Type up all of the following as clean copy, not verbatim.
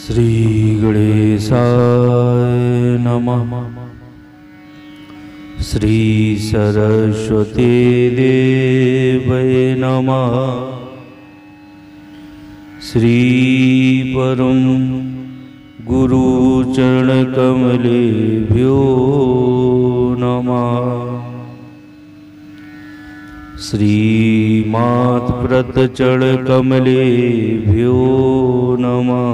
श्री गणेशाय नमः। श्री सरस्वती देवै नमः। श्री परम गुरु चरण कमलेभ्यो नमः। श्री मात व्रत चरण कमलेभ्यो नमः।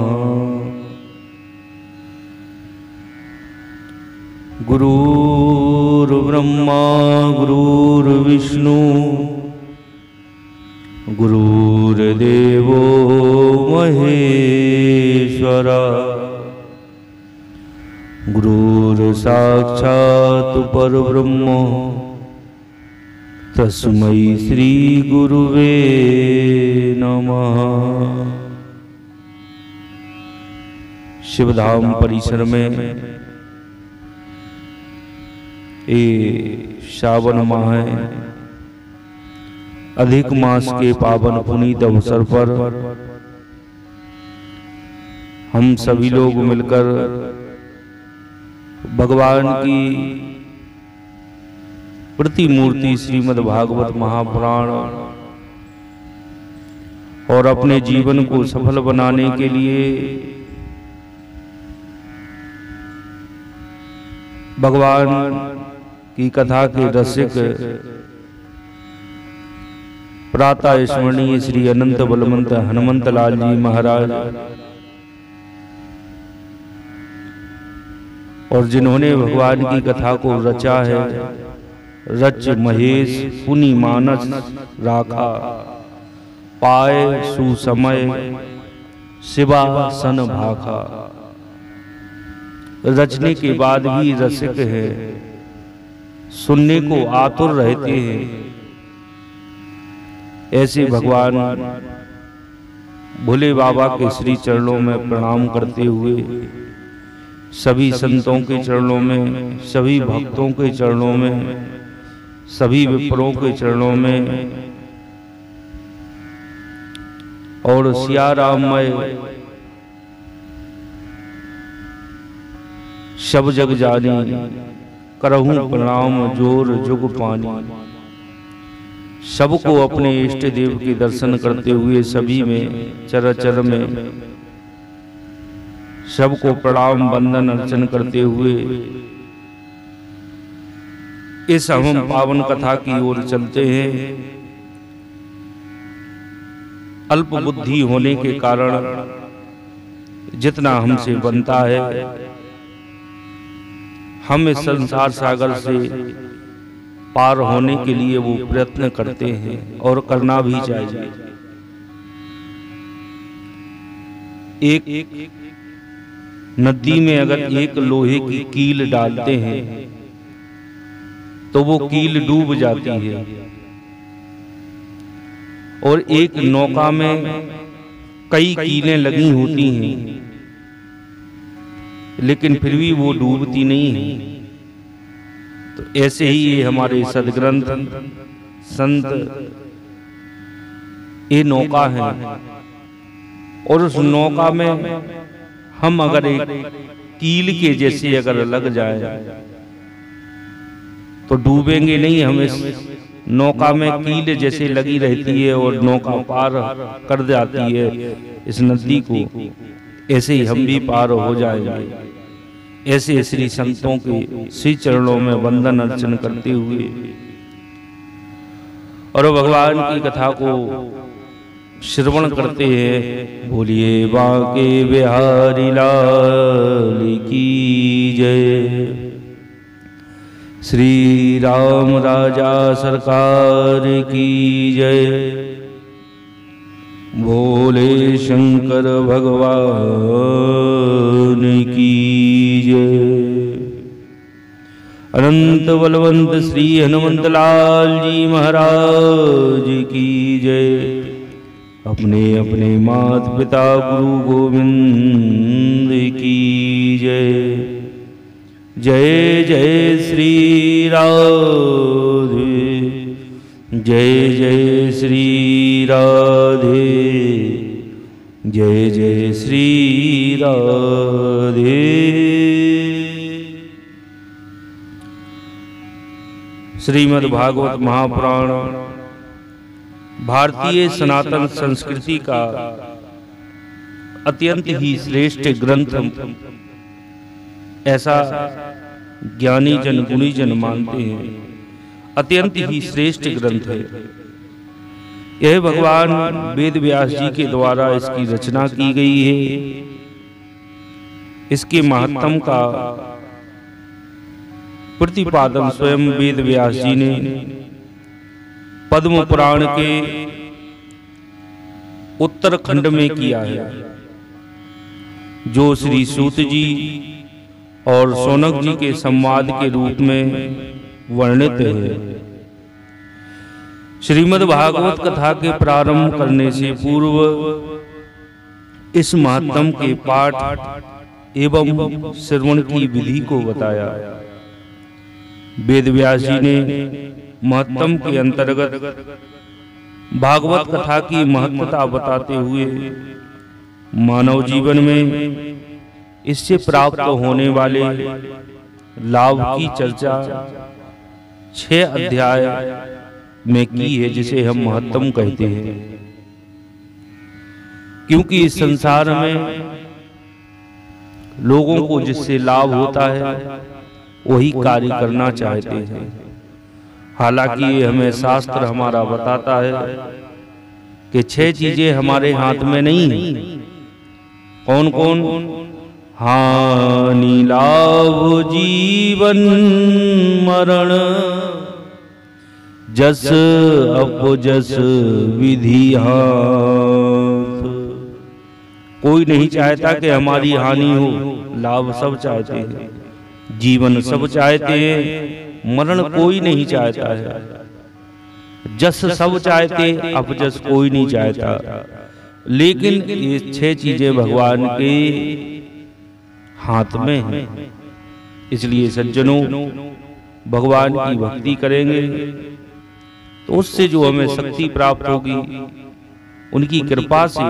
गुरुर्ब्रह्मा गुरुर्विष्णु गुरुर्देवो महेश्वरा गुरुर्साक्षात् परब्रह्म तस्मै श्री गुरुवे नमः। शिवधाम परिसर में ये श्रावण माह अधिक मास के पावन पुनीत अवसर पर हम सभी लोग मिलकर भगवान की प्रतिमूर्ति श्रीमद् भागवत महापुराण और अपने जीवन को सफल बनाने के लिए भगवान की कथा के रसिक प्रातः स्मरणीय श्री अनंत बलवंत हनुमंत लाल जी महाराज और जिन्होंने भगवान की कथा को रचा है, रच महेश पुनि मानस राखा पाए सुसमय शिवा सन भाखा। रचने के बाद भी रसिक है, सुनने को आतुर रहते हैं। ऐसे भगवान भोले बाबा के श्री चरणों में प्रणाम करते हुए सभी संतों के चरणों में, सभी भक्तों के चरणों में, सभी विप्रों के चरणों में और सिया राममय सब जग जानी करहूं प्रणाम जोर जुग पानी। सबको अपने इष्ट देव के दर्शन करते हुए सभी में चर में सबको प्रणाम वंदन अर्चन करते हुए इस हम पावन कथा की ओर चलते हैं। अल्प बुद्धि होने के कारण जितना हमसे बनता है हम इस संसार सागर से पार होने के लिए वो प्रयत्न करते हैं और करना भी चाहिए। एक नदी में अगर एक लोहे की कील डालते हैं तो वो कील डूब जाती है, और एक नौका में कई कीलें लगी होती हैं लेकिन फिर भी वो डूबती नहीं है। तो ऐसे ही ये हमारे सदग्रंथ संत ये नौका है, और उस नौका में हम अगर एक कील के जैसे अगर लग जाए तो डूबेंगे नहीं। हम इस नौका में कील जैसे लगी रहती है और नौका पार कर जाती है इस नदी को, ऐसे ही हम भी पार हो जाएंगे। ऐसे श्री संतों के श्री चरणों में वंदन अर्चन करते हुए और भगवान की कथा को श्रवण करते हैं। बोलिए बांके बिहारी लाल की जय। श्री राम राजा सरकार की जय। भोले शंकर भगवान की जय। अनंत बलवंत श्री हनुमंत लाल जी महाराज की जय। अपने अपने मात पिता गुरु गोविंद की जय। जय जय श्री राधे, जय जय श्री राधे, जय जय श्री राधे। श्रीमद् भागवत महापुराण भारतीय सनातन संस्कृति का अत्यंत ही श्रेष्ठ ग्रंथ ऐसा ज्ञानी जन गुणी जन मानते हैं। अत्यंत ही श्रेष्ठ ग्रंथ है यह। भगवान वेद व्यास जी के द्वारा इसकी रचना की गई है। इसके महात्म का प्रतिपादन स्वयं वेद व्यास जी ने पद्म पुराण के उत्तरखंड में किया है, जो श्री सूत जी और शौनक जी के संवाद के रूप में वर्णित है। श्रीमद् भागवत कथा के प्रारंभ करने से पूर्व इस महात्म के पाठ एवं श्रवण की विधि को बताया। वेद व्यास जी ने महात्म के अंतर्गत भागवत कथा की महत्वता बताते हुए मानव जीवन में इससे प्राप्त होने वाले लाभ की चर्चा 6 अध्याय में की है, जिसे हम महत्म कहते हैं। क्योंकि इस संसार में लोगों को जिससे लाभ होता है वही कार्य करना चाहते हैं। हालांकि हमें शास्त्र हमारा बताता है कि 6 चीजें हमारे हाथ में नहीं है। कौन कौन? हानि लाभ जीवन मरण, जस अपजस विधि हाथ। कोई नहीं चाहता कि हमारी हानि हो, लाभ सब चाहते हैं, जीवन सब चाहते हैं, मरण कोई नहीं चाहता है। जस सब चाहते, अपजस कोई नहीं चाहता। लेकिन ये 6 चीजें भगवान के हाथ में हैं। इसलिए सज्जनों, भगवान की भक्ति करेंगे तो उससे जो हमें शक्ति प्राप्त होगी, उनकी कृपा से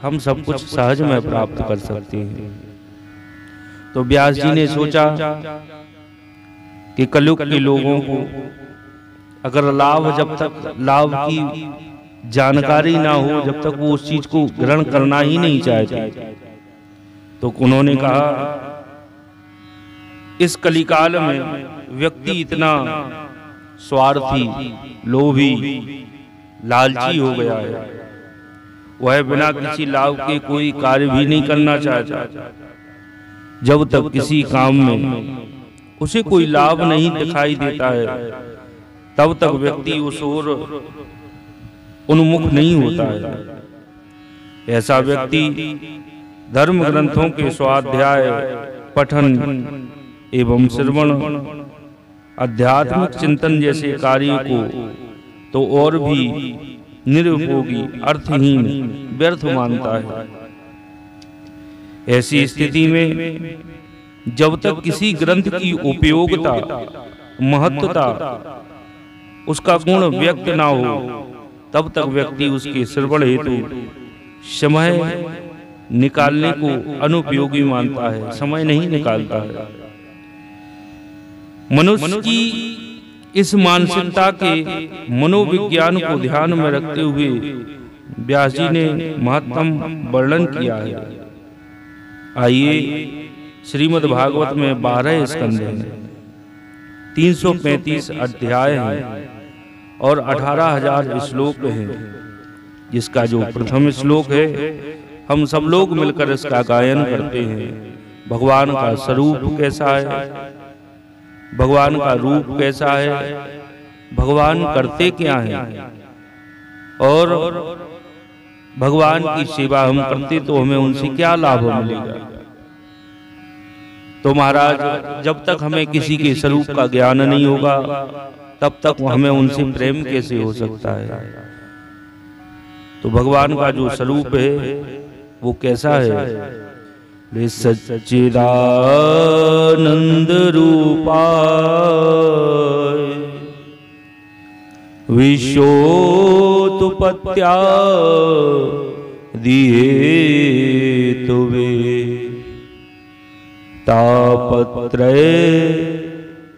हम सब कुछ सहज में प्राप्त कर सकते हैं। तो व्यास जी ने सोचा कि कलयुग के लोगों को अगर जब तक लाभ की जानकारी ना हो, जब तक वो उस चीज को ग्रहण करना ही नहीं चाहते, तो उन्होंने कहा इस कलिकाल में व्यक्ति इतना स्वार्थी, लोभी, लालची हो गया है, वह बिना किसी लाभ के कोई कार्य भी नहीं करना चाहता। जब तक किसी काम में उसे कोई लाभ नहीं दिखाई देता है, तब तक व्यक्ति उस ओर उन्मुख नहीं होता है। ऐसा व्यक्ति धर्म ग्रंथों के स्वाध्याय, पठन एवं श्रवण, आध्यात्मिक चिंतन जैसे कार्य को तो और भी निरुपयोगी, अर्थहीन, व्यर्थ मानता है। ऐसी स्थिति में जब तक किसी ग्रंथ की उपयोगिता, महत्वता, उसका गुण व्यक्त ना हो, तब तक व्यक्ति उसके श्रवण हेतु समय निकालने को अनुपयोगी मानता है, समय नहीं निकालता है। मनुष्य की इस मानसिकता के मनोविज्ञान को ध्यान में रखते हुए व्यास जी ने महत्तम वर्णन किया है। आइए, श्रीमद् भागवत में 12 स्कंध हैं, 335 अध्याय हैं और 18,000 श्लोक हैं। जिसका जो प्रथम श्लोक है, हम सब लोग मिलकर इसका गायन करते हैं। भगवान का स्वरूप कैसा है, भगवान का रूप कैसा है, भगवान करते क्या हैं, और भगवान की सेवा हम करते तो हमें उनसे क्या लाभ मिलेगा। तो महाराज, जब तक हमें किसी के स्वरूप का ज्ञान नहीं होगा, तब तक हमें उनसे प्रेम कैसे हो सकता है। तो भगवान का जो स्वरूप है वो कैसा है? सच्चिदानंद रूपाय विश्वोत्पत्त्या दिए तुवे तापत्रय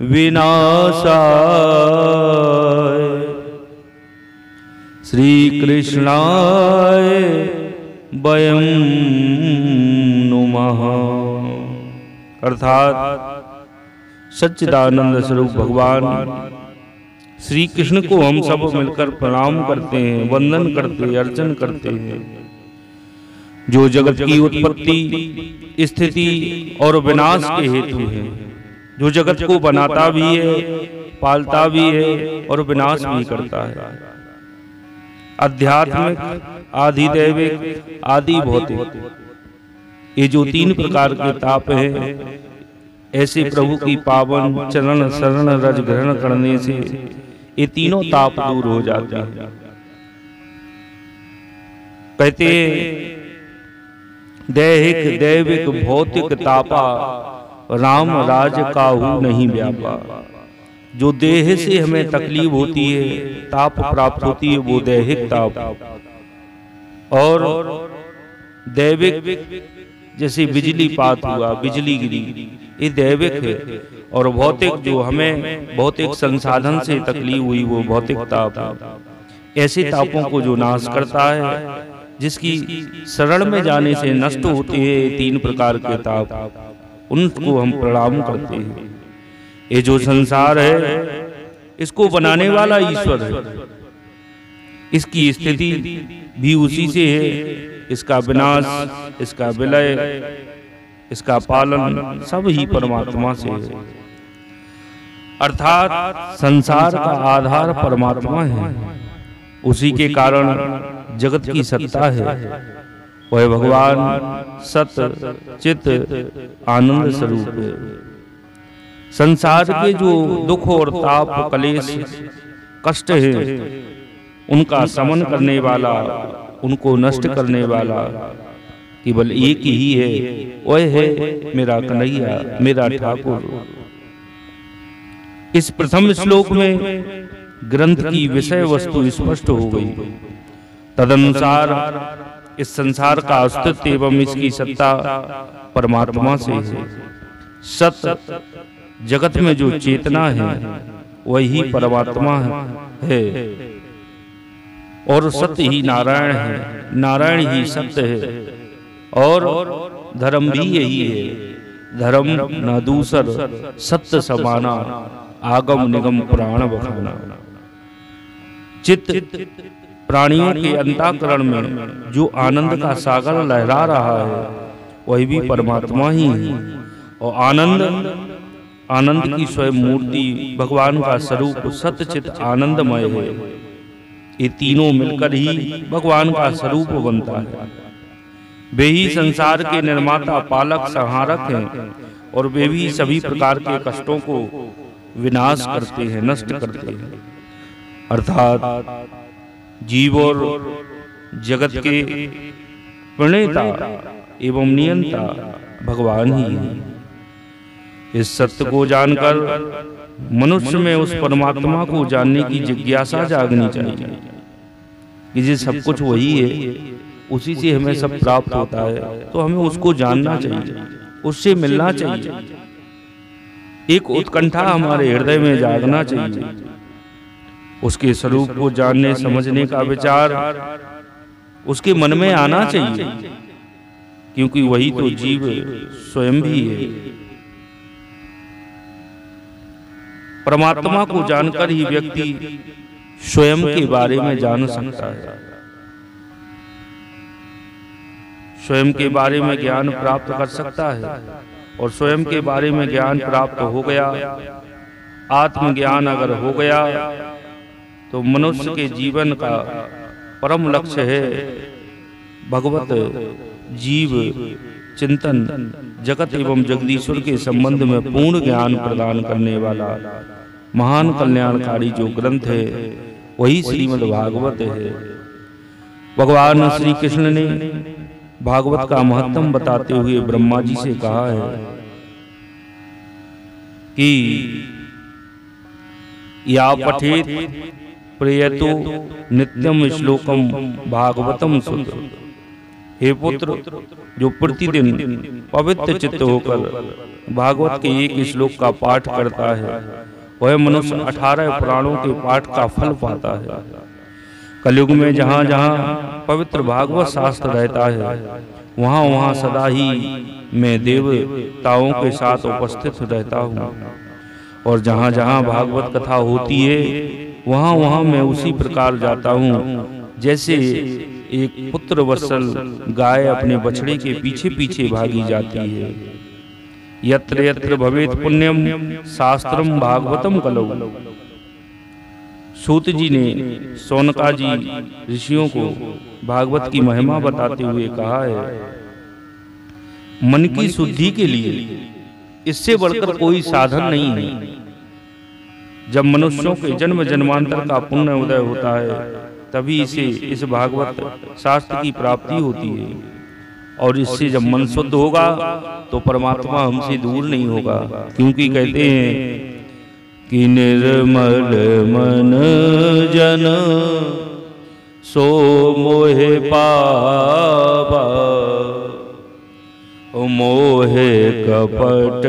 विनाशाय श्री कृष्णाय वयं नुमः। अर्थात सच्चिदानंद स्वरूप भगवान श्री कृष्ण को हम सब मिलकर प्रणाम करते हैं, वंदन करते हैं, अर्चन करते हैं, जो जगत की उत्पत्ति, स्थिति और विनाश के हेतु हैं, जो जगत को बनाता भी है, पालता भी है और विनाश भी करता है। आध्यात्मिक, आधिदैविक, आदि भौतिक, ये जो तीन प्रकार के ताप हैं, ऐसे प्रभु की पावन चरण शरण रज ग्रहण करने से ये तीनों ताप दूर हो जाते हैं। कहते दैहिक दैविक भौतिक तापा राम राज काहू नहीं व्यापा। जो देह से हमें तकलीफ होती है, ताप प्राप्त होती है, वो दैहिक ताप, और दैविक जैसे बिजली पात हुआ, बिजली गिरी, ये दैविक है। और भौतिक जो हमें भौतिक संसाधन से तकलीफ हुई, वो भौतिक ताप है। ऐसे तापों को जो नाश करता है, जिसकी शरण में जाने से नष्ट होते हैं तीन प्रकार के ताप, उनको हम प्रणाम करते हैं। ये जो संसार है, इसको बनाने वाला ईश्वर है, इसकी स्थिति भी उसी से है, इसका विनाश, इसका विलय, इसका पालन सब ही परमात्मा से है। अर्थात संसार का आधार परमात्मा है, उसी के कारण जगत की सत्ता है। वह भगवान सत चित आनंद स्वरूप है। संसार के जो दुख और ताप कलेश कष्ट है, उनका समन करने वाला, उनको नष्ट करने वाला केवल एक ही है, वह है मेरा कन्हैया, मेरा ठाकुर। इस प्रथम श्लोक में ग्रंथ की विषय वस्तु स्पष्ट हो गई। तदनुसार इस संसार का अस्तित्व एवं इसकी सत्ता परमात्मा से है। सत जगत में जो चेतना है, वही परमात्मा है, और सत्य ही नारायण है, नारायण ही सत्य है, और धर्म भी यही है। धर्म न दूसर सत्य समाना, आगम निगम पुराण बखाना। चित्त प्राणियों के अंतःकरण में जो आनंद का सागर लहरा रहा है, वही भी परमात्मा ही है। और आनंद की स्वयं मूर्ति भगवान का स्वरूप सत्यचित आनंदमय है। ये तीनों मिलकर ही भगवान का स्वरूप बनता है। वे ही संसार के निर्माता, पालक, संहारक हैं, और वे भी सभी प्रकार के कष्टों को विनाश करते हैं, नष्ट करते हैं। अर्थात जीव और जगत के प्रणेता एवं नियंता भगवान ही है। इस सत्य को जानकर मनुष्य में उस परमात्मा को जानने की जिज्ञासा जागनी चाहिए कि ये सब कुछ वही है, उसी से हमें सब प्राप्त होता है, तो हमें उसको जानना चाहिए, उससे मिलना चाहिए। एक उत्कंठा हमारे हृदय में जागना चाहिए। उसके स्वरूप को जानने समझने का विचार उसके मन में आना चाहिए, क्योंकि वही तो जीव स्वयं भी है। परमात्मा को जानकर ही व्यक्ति स्वयं के बारे में जान सकता है। स्वयं के बारे में ज्ञान प्राप्त कर सकता है, और स्वयं के बारे में ज्ञान प्राप्त हो गया, आत्मज्ञान अगर हो गया, तो मनुष्य के जीवन का परम लक्ष्य है भगवत जीव चिंतन, जगत एवं जगदीश्वर के संबंध में पूर्ण ज्ञान प्रदान करने वाला महान कल्याणकारी जो ग्रंथ है, वही श्रीमद् भागवत है। भगवान श्री कृष्ण ने भागवत का महत्व बताते हुए ब्रह्मा जी से कहा है कि या पठेत प्रेयतो नित्यम श्लोकम भागवतम सुत। हे पुत्र, जो प्रतिदिन पवित्र चित्त होकर भागवत के एक श्लोक का पाठ करता है, वह मनुष्य 18 पुराणों के पाठ का फल पाता है। कलयुग में जहाँ जहाँ पवित्र भागवत शास्त्र रहता है, वहाँ वहाँ सदा ही मैं देवताओं के साथ उपस्थित रहता हूँ, और जहाँ जहाँ भागवत कथा होती है वहाँ वहाँ मैं उसी प्रकार जाता हूँ जैसे एक पुत्र वत्सल गाय अपने बछड़े के पीछे पीछे भागी जाती है। यत्र यत्र भवेत पुण्यम शास्त्रम भागवतम कलौ। सूत जी ने सौनकाजी ऋषियों को भागवत की महिमा बताते हुए कहा है, मन की शुद्धि के लिए इससे बढ़कर कोई साधन नहीं है। जब मनुष्यों के जन्म जन्मांतर का पुण्य उदय होता है, तभी इसे इस भागवत शास्त्र की प्राप्ति होती है, और इससे जब मन शुद्ध होगा तो परमात्मा हमसे दूर नहीं होगा। क्योंकि कहते हैं कि निर्मल मन जन सो मोहे पावा, मोहे कपट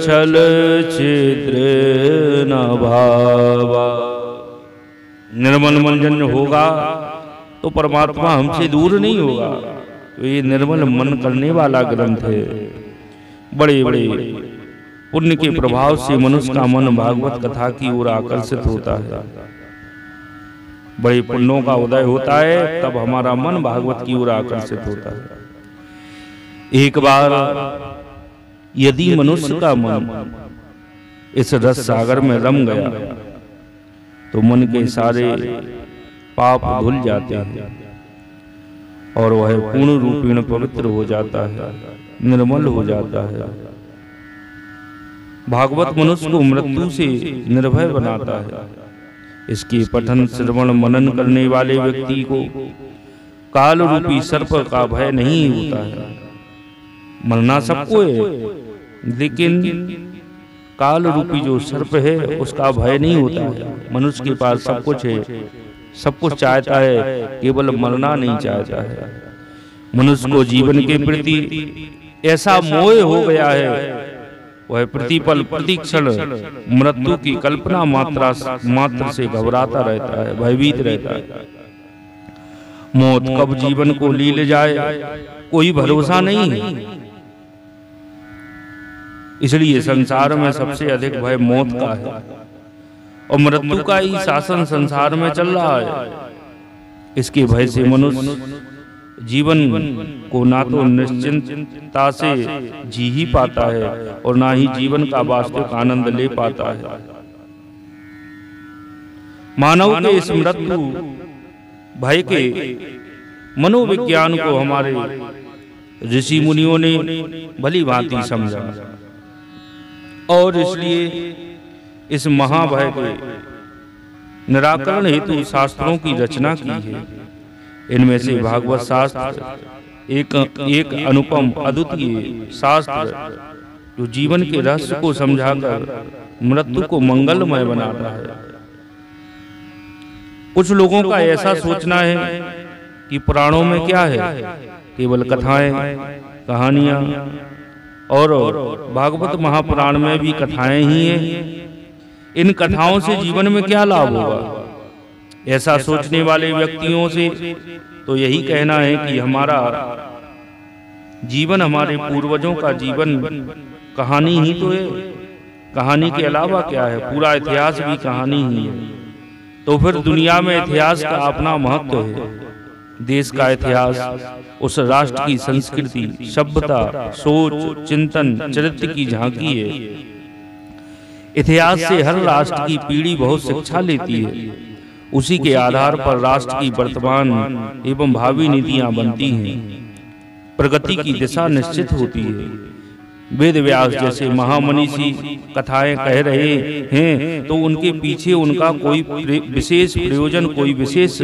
छल छिद्र न भावा। निर्मल मन जन होगा तो परमात्मा हमसे दूर नहीं होगा। तो ये निर्मल मन करने वाला ग्रंथ है। बड़े बड़े पुण्य के प्रभाव से मनुष्य का मन भागवत कथा की ओर आकर्षित होता है। बड़े पुण्यों का उदय होता है, तब हमारा मन भागवत की ओर आकर्षित होता है। एक बार यदि मनुष्य का मन इस रस सागर में रम गया तो मन के सारे पाप धुल जाते हैं और वह पूर्ण रूपेण पवित्र हो जाता है, निर्मल हो जाता है। भागवत मनुष्य को मृत्यु से निर्भय बनाता है। इसके पठन श्रवण मनन करने वाले व्यक्ति को काल रूपी सर्प का भय नहीं होता है। मरना सबको है, लेकिन काल रूपी जो सर्प है उसका भय नहीं होता है। मनुष्य के पास सब कुछ है, सब कुछ चाहता है, केवल मरना नहीं चाहता है। मनुष्य को जीवन के प्रति ऐसा मोह हो गया है, वह प्रतिपल प्रतिक्षण मृत्यु की कल्पना मात्र से घबराता रहता है, भयभीत रहता है। मौत कब जीवन को ली ले जाए कोई भरोसा नहीं है। इसलिए संसार में सबसे अधिक भय मौत का है, और मृत्यु का ही शासन संसार में चल रहा है। इसके भय से मनुष्य जीवन को ना तो निश्चिंतता से जी ही पाता है और ना ही जीवन का वास्तविक आनंद ले पाता है। मानव के इस मृत्यु भय के मनोविज्ञान को हमारे ऋषि मुनियों ने भली भांति समझा, और इसलिए इस महाभय के निराकरण हेतु शास्त्रों की रचना की है। इनमें से भागवत शास्त्र एक अनुपम अद्वितीय शास्त्र जो जीवन के रहस्य को समझाकर मृत्यु को मंगलमय बनाता है। कुछ लोगों का ऐसा सोचना है कि पुराणों में क्या है, केवल कथाएं कहानियां, और भागवत महापुराण में भी कथाएं ही हैं। इन कथाओं से जीवन में क्या लाभ होगा? ऐसा सोचने वाले व्यक्तियों से तो यही कहना है कि हमारा जीवन हमारे पूर्वजों का जीवन कहानी ही तो है। कहानी के अलावा क्या है? पूरा इतिहास भी कहानी ही है। तो फिर दुनिया में इतिहास का अपना महत्व है। देश का इतिहास उस राष्ट्र की संस्कृति, सभ्यता, सोच, चिंतन, चरित्र की झांकी है। इतिहास से हर राष्ट्र की पीढ़ी बहुत शिक्षा लेती है। उसी के आधार पर राष्ट्र की वर्तमान एवं भावी नीतियां बनती हैं, प्रगति की दिशा निश्चित होती है। वेद व्यास जैसे महामनीषी कथाएं कह रहे हैं तो उनके पीछे उनका कोई विशेष प्रयोजन, कोई विशेष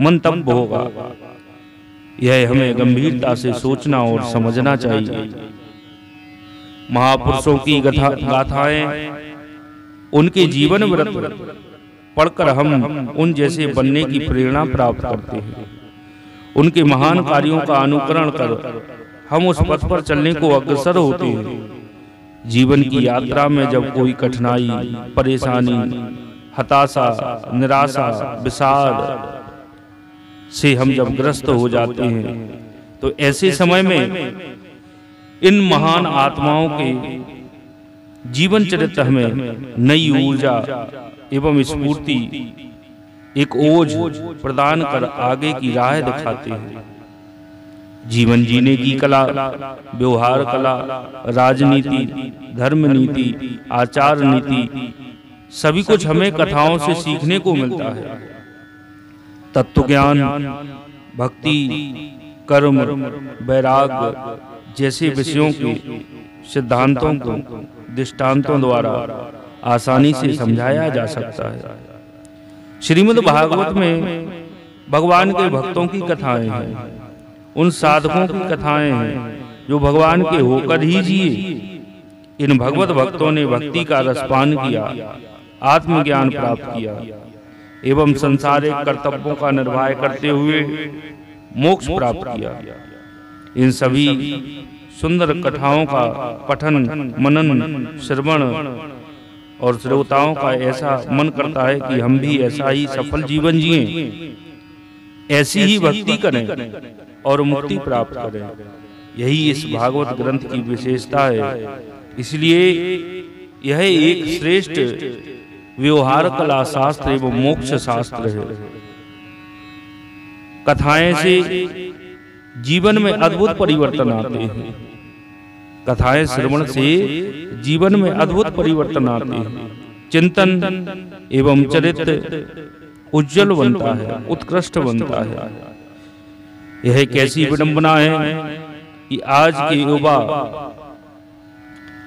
मंतव्य होगा। यह हमें गंभीरता से सोचना और समझना चाहिए। महापुरुषों की गाथाएं, उनके जीवन व्रत पढ़कर हम उन जैसे बनने की प्रेरणा प्राप्त करते हैं। उनके महान कार्यों का अनुकरण कर हम उस पथ पर चलने को अग्रसर होते हैं। जीवन की यात्रा में जब कोई कठिनाई, परेशानी, हताशा, निराशा, विषाद से हम जब ग्रस्त हो जाते हैं तो ऐसे समय में इन महान आत्माओं के जीवन चरित्र हमें नई ऊर्जा एवं स्फूर्ति, एक ओज प्रदान कर आगे की राह दिखाते हैं। जीवन जीने की कला, व्यवहार कला, राजनीति, धर्म नीति, आचार नीति, सभी कुछ हमें कथाओं से सीखने को मिलता है। तत्व ज्ञान, भक्ति, कर्म, वैराग्य जैसे विषयों के सिद्धांतों को दृष्टांतों द्वारा आसानी से समझाया जा सकता है। श्रीमद् भागवत में भगवान के भक्तों की कथाएं हैं, उन साधकों की कथाएं हैं जो भगवान के होकर ही जिए। इन भगवत भक्तों ने भक्ति का रसपान किया, आत्मज्ञान प्राप्त किया एवं संसारिक कर्तव्यों का निर्वाह करते हुए मोक्ष प्राप्त किया। इन सभी सुंदर कथाओं का पठन, मनन, श्रवण और श्रोताओं का ऐसा मन करता है कि हम भी ऐसा ही सफल जीवन जिएं, ऐसी ही भक्ति करें और मुक्ति प्राप्त करें। यही इस भागवत ग्रंथ की विशेषता है। इसलिए यह एक श्रेष्ठ व्यवहार कला शास्त्र एवं मोक्ष शास्त्र है। कथाएं से जीवन में अद्भुत परिवर्तन आते हैं। कथाएं श्रवण से जीवन में अद्भुत परिवर्तन आते हैं। चिंतन एवं चरित्र उज्जवल बनता है, उत्कृष्ट बनता है। यह कैसी विडंबना है कि आज के युवा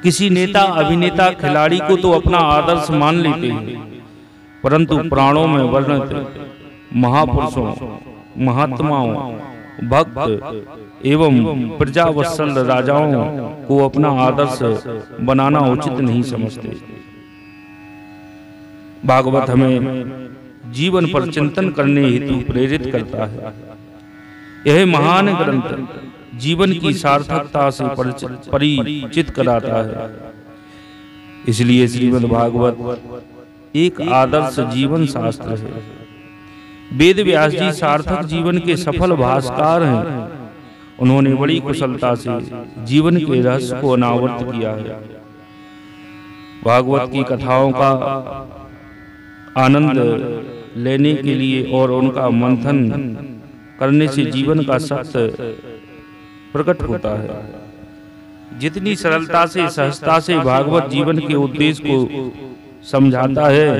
किसी नेता, अभिनेता, खिलाड़ी को तो अपना आदर्श मान लेते हैं, परंतु पुराणों में वर्णित महापुरुषों, महात्माओं, भक्त एवं प्रजावत्सल राजाओं को अपना आदर्श बनाना उचित नहीं समझते। भागवत हमें जीवन पर चिंतन करने हेतु प्रेरित करता है। यह महान ग्रंथ जीवन की सार्थकता से परिचित कराता है। इसलिए श्रीमद् भागवत एक आदर्श जीवन शास्त्र है। वेद व्यास जी सार्थक जीवन के सफल भाष्यकार हैं। उन्होंने बड़ी कुशलता से जीवन के रहस्य को अनावृत किया है। भागवत की कथाओं का आनंद लेने के लिए और उनका मंथन करने से जीवन का सत्य प्रकट होता है। जितनी सरलता से, सहजता से भागवत जीवन के उद्देश्य को समझाता है,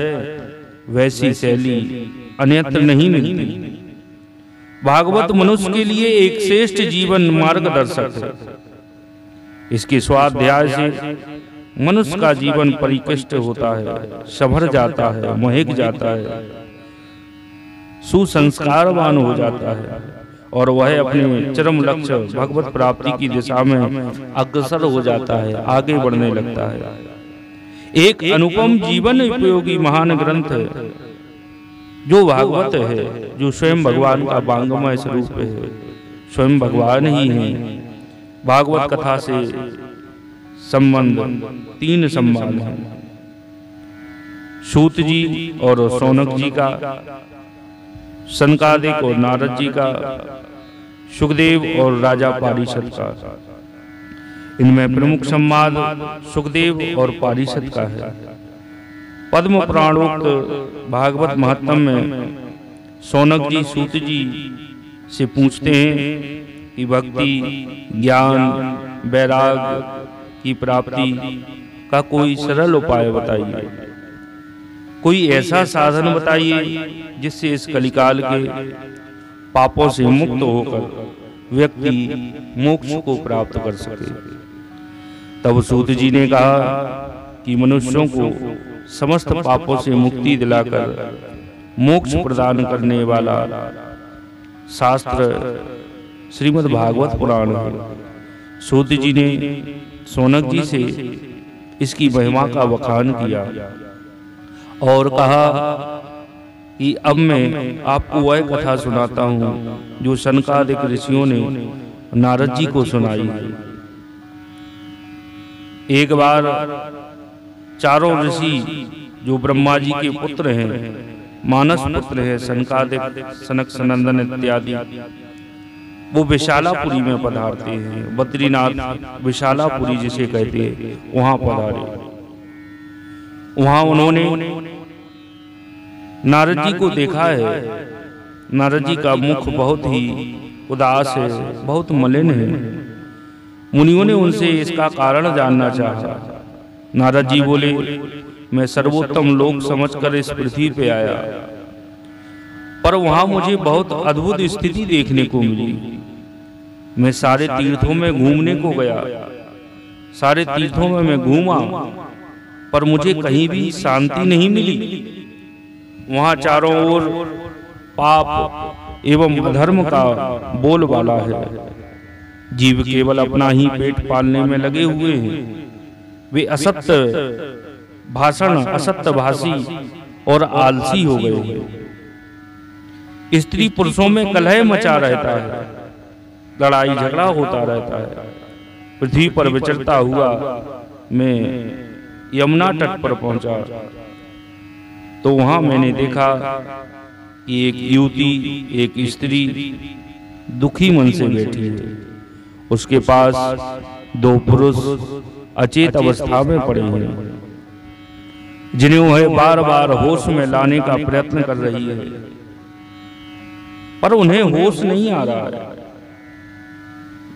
वैसी शैली अन्यत्र नहीं मिलती। भागवत मनुष्य के लिए एक श्रेष्ठ जीवन मार्गदर्शक है। इसके स्वाध्याय से मनुष्य का जीवन परिकृष्ट होता है, संभर जाता है, महक जाता है, सुसंस्कारवान हो जाता है और वह अपने चरम लक्ष्य भगवत प्राप्ति की दिशा में अग्रसर हो जाता है, आगे बढ़ने लगता है। एक अनुपम जीवन उपयोगी महान ग्रंथ है जो भागवत है, जो स्वयं भगवान का वांगमय स्वरूप है, स्वयं भगवान ही है। भागवत कथा से संबंध तीन संवाद हैं, सूत जी और शौनक जी का, सनकादिक और नारद जी का, सुखदेव और राजा पारिषद का। इनमें प्रमुख संवाद सुखदेव और पारिषद का है। पद्म पुराणोक्त भागवत महात्म्य में शौनक जी सूत जी से पूछते हैं कि भक्ति, ज्ञान, वैराग्य की प्राप्ति का कोई सरल उपाय बताइए, कोई ऐसा साधन बताइए जिससे इस कलिकाल के पापों से मुक्त होकर व्यक्ति मोक्ष को प्राप्त कर सके। तब सूत जी ने कहा कि मनुष्यों को समस्त पापों से मुक्ति दिलाकर मोक्ष प्रदान करने वाला शास्त्र श्रीमद् भागवत पुराण है। सूत जी ने शौनक जी से इसकी महिमा का बखान किया और कहा कि अब मैं आपको वह कथा सुनाता हूँ जो सनकादिक ऋषियों ने नारद जी को सुनाई है। एक बार चारों ऋषि जो ब्रह्मा जी के पुत्र हैं, मानस पुत्र हैं, सनकादिक, सनक, सनंदन इत्यादि, वो विशालापुरी में पधारते हैं। बद्रीनाथ विशालापुरी जिसे कहते हैं, वहां पधारे। वहां उन्होंने नारद जी को देखा है। नारद जी का मुख बहुत ही उदास है, बहुत मलिन है। मुनियों ने उनसे इसका कारण जानना चाहा। नारद जी बोले, मैं सर्वोत्तम लोक समझकर इस पृथ्वी पे आया, पर वहां मुझे बहुत अद्भुत स्थिति देखने को मिली। मैं सारे तीर्थों में घूमने को गया, सारे तीर्थों में मैं घूमा, पर मुझे कहीं भी शांति नहीं मिली। वहां चारों ओर पाप एवं अधर्म का बोलबाला है। जीव केवल अपना ही पेट पालने में लगे हुए हैं। वे असत्य भाषण, असत्य भाषी और आलसी हो गए हैं। स्त्री पुरुषों में कलह मचा रहता है, लड़ाई झगड़ा होता रहता है। पृथ्वी पर विचरता हुआ मैं यमुना तट पर पहुंचा तो वहां मैंने देखा कि एक युवती, एक स्त्री दुखी मन से बैठी है। उसके पास दो पुरुष अचेत अवस्था में पड़े हैं, जिन्हें वह बार बार होश में लाने का प्रयत्न कर रही है, पर उन्हें होश नहीं आ रहा है।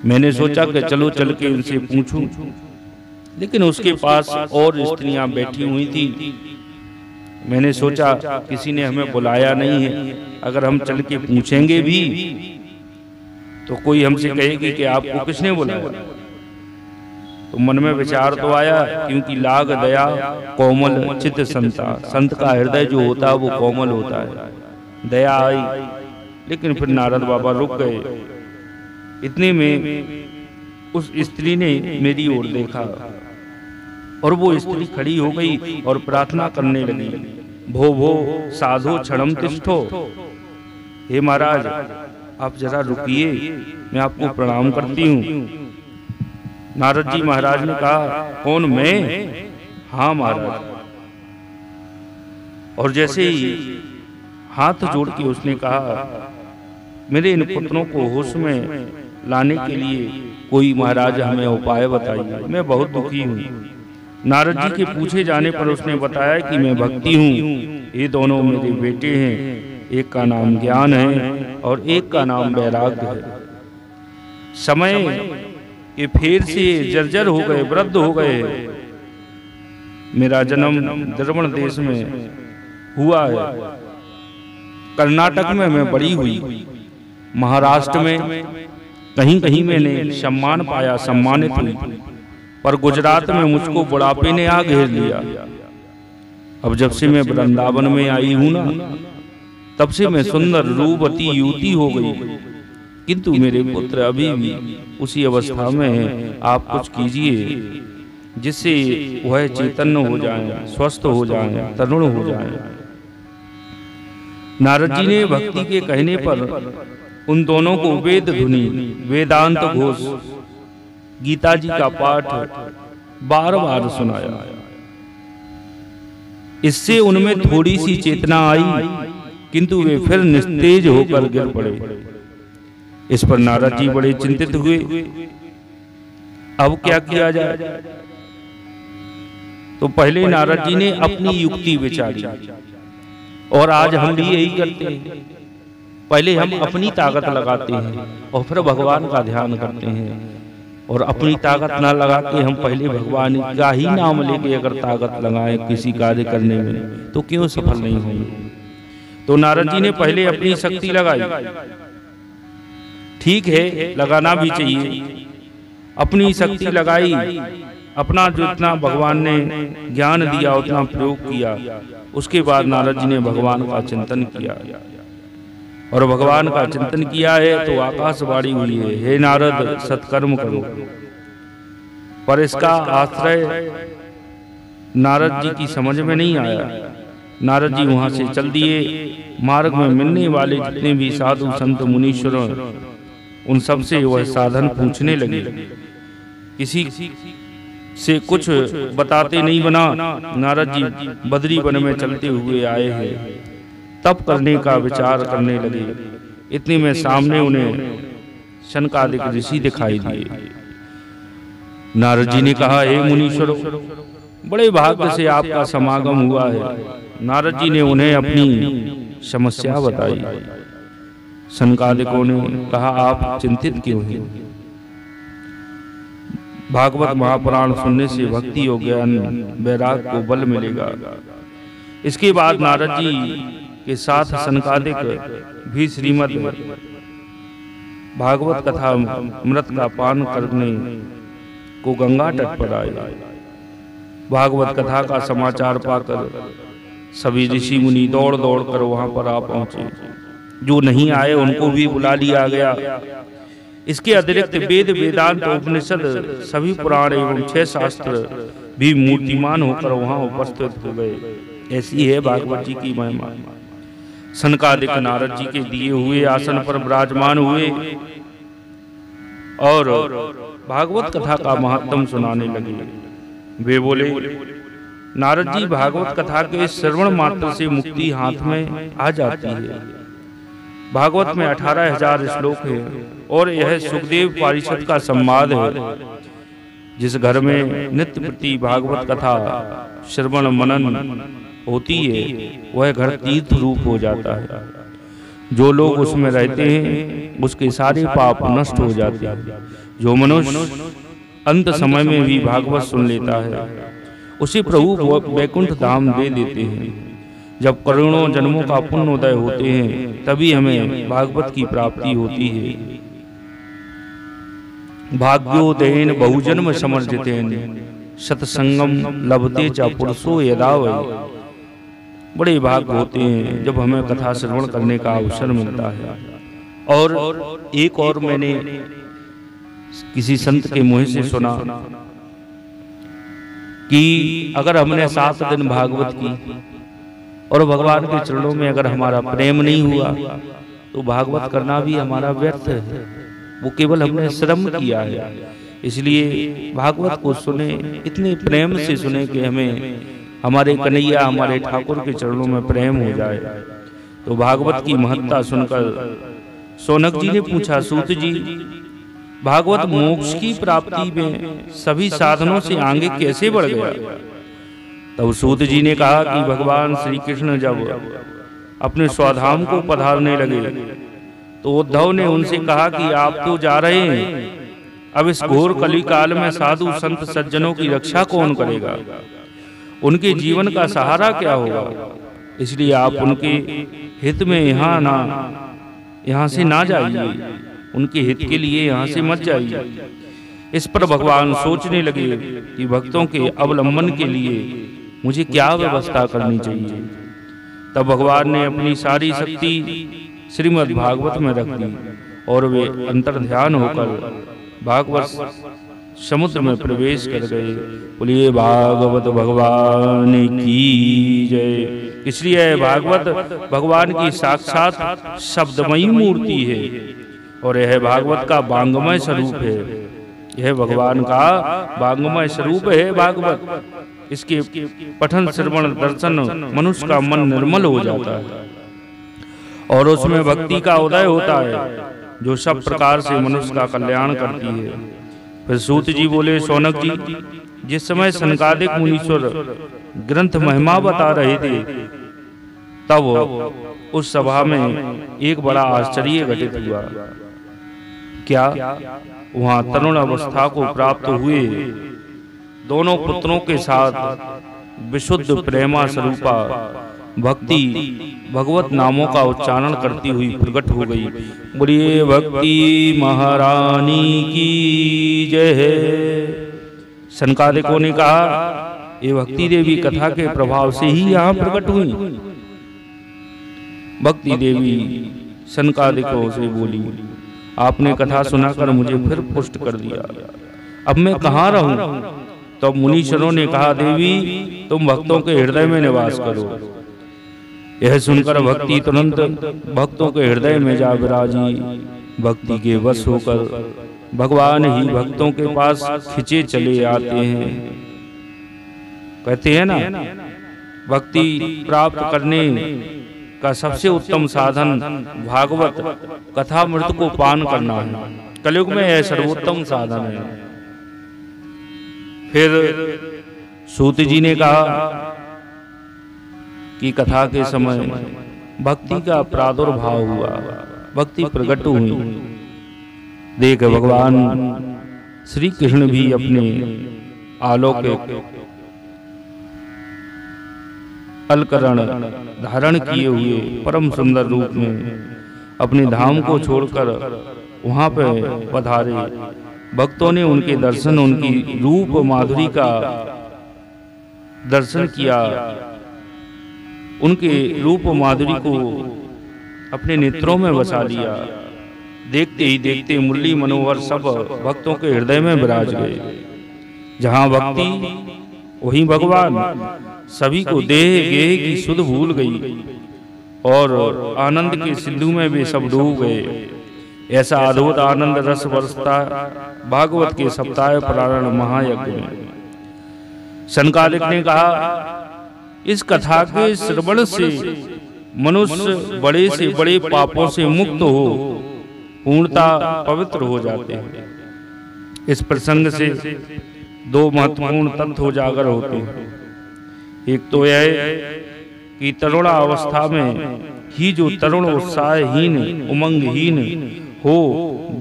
मैंने सोचा कि चलो चल के उनसे पूछूं, लेकिन उसके पास और स्त्रियां बैठी हुई थी। मैंने सोचा किसी ने हमें बुलाया नहीं है, अगर हम चल के पूछेंगे भी तो कोई हमसे कहेगी कि आपको किसने बुलाया। तो मन में विचार तो आया, क्योंकि लाग दया कोमल चित्त संता, संत का हृदय जो होता है वो कोमल होता है। दया आई, लेकिन फिर नारद बाबा रुक गए। इतने में उस स्त्री ने मेरी ओर देखा और वो स्त्री खड़ी हो गई और प्रार्थना करने लगी, भो भो साधो क्षणम तिष्ठो। हे महाराज, आप जरा रुकिए, मैं आपको प्रणाम करती हूँ। नारद जी महाराज ने कहा, कौन, मैं? हाँ महाराज। और जैसे ही हाथ जोड़ के उसने कहा, मेरे इन पुत्रों को होश में लाने के लिए कोई महाराज हमें उपाय बताइए, मैं बहुत दुखी हूँ। नारद जी के पूछे जाने पर उसने बताया कि मैं भक्ति हूँ, ये दोनों मेरे बेटे हैं, एक का नाम ज्ञान है और एक का नाम वैराग्य है। समय के फेर से जर्जर हो गए, वृद्ध हो गए। मेरा जन्म द्रविड़ देश में हुआ है, कर्नाटक में मैं बड़ी हुई, महाराष्ट्र में कहीं कहीं मैंने सम्मान पाया, सम्मानित हुई, पर गुजरात में मुझको बुढ़ापे ने आ घेर लिया। अब जब से मैं वृंदावन में आई हूं ना, तब से मैं सुंदर रूपवती युवती हो गई, किंतु मेरे पुत्र अभी भी उसी अवस्था में हैं। आप कुछ कीजिए जिससे वह चैतन्य हो जाएं, स्वस्थ हो जाएं, तरुण हो जाएं। नारद जी ने भक्ति के कहने पर उन दोनों को वेद धुनी, वेदांत घोष, गीता जी का पाठ बार बार सुनाया। इससे उनमें थोड़ी सी चेतना आई, किंतु वे फिर निस्तेज होकर गिर पड़े। इस पर नारद जी बड़े चिंतित हुए, अब क्या किया जाए। तो पहले नारद जी ने अपनी युक्ति विचारी, और आज हम भी यही करते हैं। पहले हम अपनी ताकत लगाते हैं और फिर भगवान का ध्यान करते हैं, और अपनी ताकत ना लगा के हम पहले भगवान का ही नाम लेके अगर ताकत लगाएं किसी कार्य करने में, तो क्यों सफल नहीं होंगे। तो नारद जी ने पहले अपनी शक्ति लगाई। ठीक है, लगाना भी चाहिए। अपनी शक्ति लगाई, अपना जितना भगवान ने ज्ञान दिया उतना प्रयोग किया। उसके बाद नारद जी ने भगवान का चिंतन किया, और भगवान का चिंतन किया है तो आकाशवाणी हुई है, हे नारद सत्कर्म करो। पर इसका आश्रय नारद जी की समझ में नहीं आया। नारद जी वहां से चल दिए। मार्ग में मिलने वाले जितने भी साधु संत मुनीश्वर उन सब से वह साधन पूछने लगे। किसी से कुछ बताते नहीं बना। नारद जी बद्री वन में चलते हुए आए हैं, तप करने का विचार करने लगे। इतने में सामने उन्हें शनकादिक ऋषि दिखाई दिए। नारद जी ने कहा, हे मुनीश्वरों, बड़े भाग्य से आपका समागम हुआ है। नारद जी ने उन्हें अपनी समस्या बताई। शनकादिकों ने कहा, आप चिंतित क्यों हैं? भागवत महापुराण सुनने से भक्ति और ज्ञान वैराग को बल मिलेगा। इसके बाद नारद जी के साथ शनकादिक भी श्रीमद् भागवत कथा अमृत का पान करने को गंगा तट पर आए। भागवत कथा का समाचार पाकर सभी ऋषि मुनि दौड़ दौड़ कर वहां पर आ पहुंचे। जो नहीं आए उनको भी बुला लिया गया। इसके अतिरिक्त वेद वेदांत उपनिषद सभी पुराण एवं 6 शास्त्र भी मूर्तिमान होकर वहां उपस्थित हो गए। ऐसी है भागवत जी की महिमा। शनकादिक नारद जी के दिए हुए आसन पर विराजमान हुए और भागवत कथा का महत्व सुनाने लगे। वे बोले, नारद जी, भागवत कथा के श्रवण मात्र से मुक्ति हाथ में आ जाती है। भागवत में 18,000 श्लोक है और यह सुखदेव पारिषद का संवाद है। जिस घर में नित्य प्रति भागवत कथा श्रवण मनन होती है वह घर तीर्थ रूप हो जाता है। जो लोग उसमें रहते हैं उसके सारे पाप नष्ट हो जाते हैं। जो मनुष्य अंत समय में भी भागवत सुन लेता है उसे प्रभु वैकुंठ धाम दे देते हैं। जब करोड़ों जन्मों का पुण्य उदय होते हैं तभी हमें भागवत की प्राप्ति होती है। भाग्योदयेन बहुजन्म समर्जितेन सत्संगम लभते च पुरुषो यदा वै। बड़े भाग्य होते हैं जब हमें कथा श्रवण करने का अवसर मिलता है। और एक और मैंने किसी संत के मुंह से सुना कि अगर हमने 7 दिन भागवत की और भगवान के चरणों में अगर हमारा प्रेम नहीं हुआ तो भागवत करना भी हमारा व्यर्थ है। वो केवल हमने श्रम किया है। इसलिए भागवत को सुने, इतने प्रेम से सुने कि हमें हमारे कन्हैया हमारे ठाकुर के चरणों में प्रेम हो जाए। तो भागवत की महत्ता सुनकर शौनक जी ने पूछा, सूत जी, भागवत मोक्ष की प्राप्ति में सभी साधनों से आगे कैसे बढ़ गया? तब सूत जी ने कहा कि भगवान श्री कृष्ण जब अपने स्वधाम को पधारने लगे तो उद्धव ने उनसे कहा कि आप तो जा रहे हैं, अब इस घोर कली काल में साधु संत सज्जनों की रक्षा कौन करेगा? उनके जीवन का सहारा क्या होगा? इसलिए आप उनके हित में यहाँ से ना जाइए, उनके हित के लिए यहाँ से मत जाइए। इस पर भगवान सोचने लगे कि भक्तों के अवलंबन के लिए मुझे क्या व्यवस्था करनी चाहिए। तब भगवान ने अपनी सारी शक्ति श्रीमद् भागवत में रख दी और वे अंतर्ध्यान होकर भागवत समुद्र में प्रवेश कर गए। बोलिए भागवत भगवान की जय। इसलिए भागवत भगवान की साक्षात शब्दमयी मूर्ति है और यह भागवत का वांगमय स्वरूप है। यह भगवान का वांगमय स्वरूप है भागवत। इसके पठन श्रवण दर्शन मनुष्य का मन निर्मल हो जाता है और उसमें भक्ति का उदय होता है जो सब प्रकार से मनुष्य का कल्याण करती है। फिर सूत जी बोले, शौनक जी, जिस समय शनकादिक मुनीश्वर ग्रंथ महिमा बता रहे थे तब उस सभा में एक बड़ा आश्चर्य घटित हुआ। क्या वहां तरुण अवस्था को प्राप्त हुए दोनों पुत्रों के साथ विशुद्ध प्रेमा स्वरूपा भक्ति भगवत नामों का उच्चारण करती हुई प्रकट हो गई। बोलिए भक्ति महारानी की जय। शनकादिकों ने कहा, ये भक्ति देवी कथा के प्रभाव से ही यहाँ प्रकट हुई। भक्ति देवी शनकादिकों से बोली, आपने कथा सुनाकर मुझे फिर पुष्ट कर दिया, अब मैं कहाँ रहूं? तो मुनीश्वरों ने कहा, देवी तुम भक्तों के हृदय में निवास करो। यह सुनकर भक्ति तुरंत भक्तों के हृदय में जा विराजी। भक्ति के वश होकर भगवान ही भक्तों के पास खिंचे चले आते हैं। कहते हैं ना, भक्ति प्राप्त करने का सबसे उत्तम साधन भागवत कथामृत को पान करना है। कलयुग में यह सर्वोत्तम साधन है। फिर सूत जी ने कहा कि कथा के समय भक्ति का प्रादुर्भाव हुआ, भक्ति प्रकट हुई। देख भगवान श्री कृष्ण भी अपने अलौकिक अलकरण धारण किए हुए परम सुंदर रूप में अपने धाम को छोड़कर वहां पर पधारे। भक्तों ने उनके दर्शन, उनकी रूप माधुरी का दर्शन किया, उनके रूप माधुरी को अपने नेत्रों में बसा लिया। देखते ही देखते मुरली मनोहर सब भक्तों के हृदय में विराज गए। जहां भक्ति वहीं भगवान। सभी को देह गेह की सुध भूल गई और आनंद के सिंधु में वे सब डूब गए। ऐसा अद्भुत आनंद रस बरसता भागवत के सप्ताह प्रारण महायज्ञ में। सनकादिक ने कहा, इस कथा के श्रवण से मनुष्य बड़े से बड़े पापों से मुक्त हो पूर्णता पवित्र हो जाते हैं। इस प्रसंग से दो महत्वपूर्ण तत्व उजागर होते हैं। एक तो यह कि तरुण अवस्था में ही जो तरुण उत्साहहीन उमंगहीन हो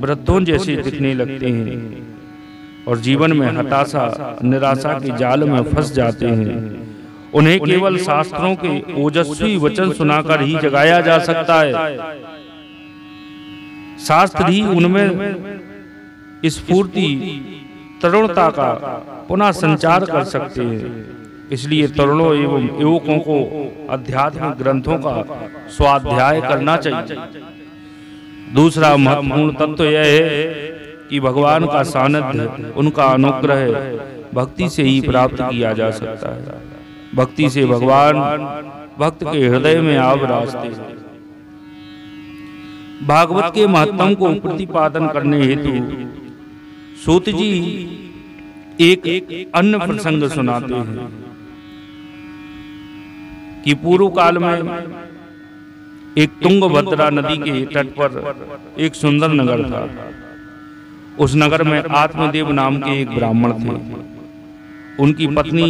वृद्धों जैसे दिखने लगते हैं और जीवन में हताशा निराशा के जाल में फंस जाते हैं, उन्हें केवल शास्त्रों के ओजस्वी वचन सुनाकर ही जगाया जा सकता है। शास्त्र ही उनमें स्फूर्ति तरुणता का पुनः संचार कर सकते हैं। इसलिए तरुणों एवं युवकों को आध्यात्मिक ग्रंथों का स्वाध्याय करना चाहिए। दूसरा महत्वपूर्ण तत्व यह है कि भगवान का सानिध्य, उनका अनुग्रह भक्ति से ही प्राप्त किया जा सकता है। भक्ति से भगवान भक्त के हृदय में आ विराजते हैं। भागवत के महत्व को प्रतिपादन करने हेतु सूत जी एक अन्य प्रसंग सुनाते हैं कि पूर्व काल में एक तुंगभद्रा नदी के तट पर एक सुंदर नगर था। उस नगर में आत्मदेव नाम के एक ब्राह्मण थे। उनकी पत्नी